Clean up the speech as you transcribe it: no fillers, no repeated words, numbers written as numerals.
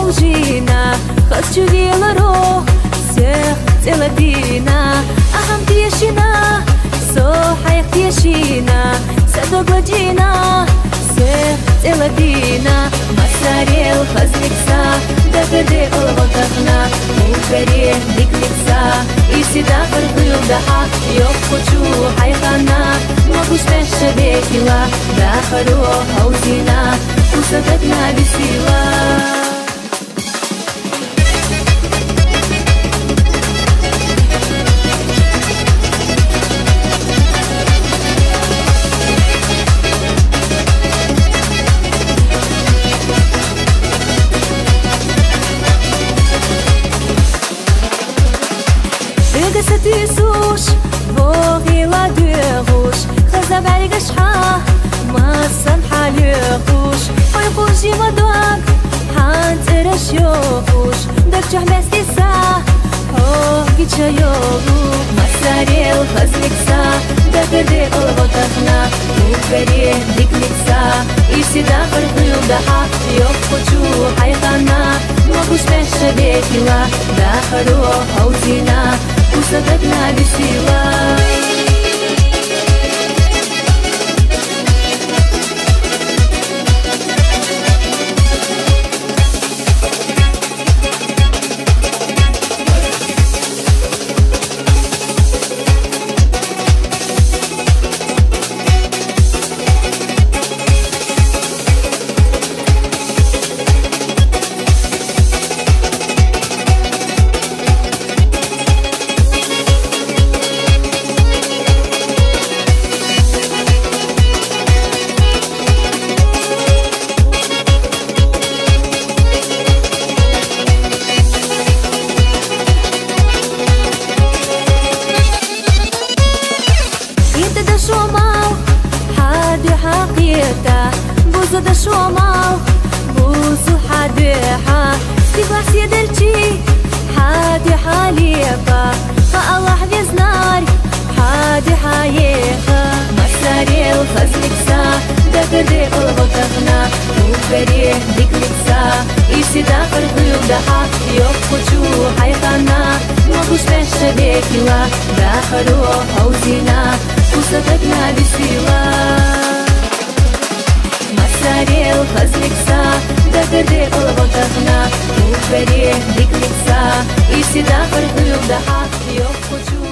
ужина, хочу виларо, всех целодина, ахам тишина, сохаях тишина, садо гладина, всех целодина, масарел хазликса, дагде олватахна, мукаре диклекса, и всегда фархую даха, ёк хочу хайхана, могуш пеша бекила, дахаро хаузина, усадатна бесила. قصتي سوش بوغي لا دوغوش خزا بعيق شحا ما السمحة ليقوش ويقوشي مدوك حانت رشيوفوش دك جحمستي سا هوكي تشيوغو مساريل خزلكسا دكردي قلبوتخنا وكريه ديكلكسا إيشي داخل خيوب دحا يوفوشو حيخانا могуш пеша бекила, дахаро хаузина, усадатна бесила. شوماو حادي حقيقة بوزو دا شوماو بوزو حاديحة ستيبا سيدرتي حادي حاليقة فالله بيزنار حادي حايقة مساريل خزلكسا دكردي قلبوتخنا وكريه ديكلكسا إيشي داخل خيوب دحا يوك خوشو حيخانا могуш пеша бекила, дахаро хаузина, усадатна бесила. Масарел хазликса, дагде олвотахна, укаре диклекса, и всегда фархую даха, ёк хочу.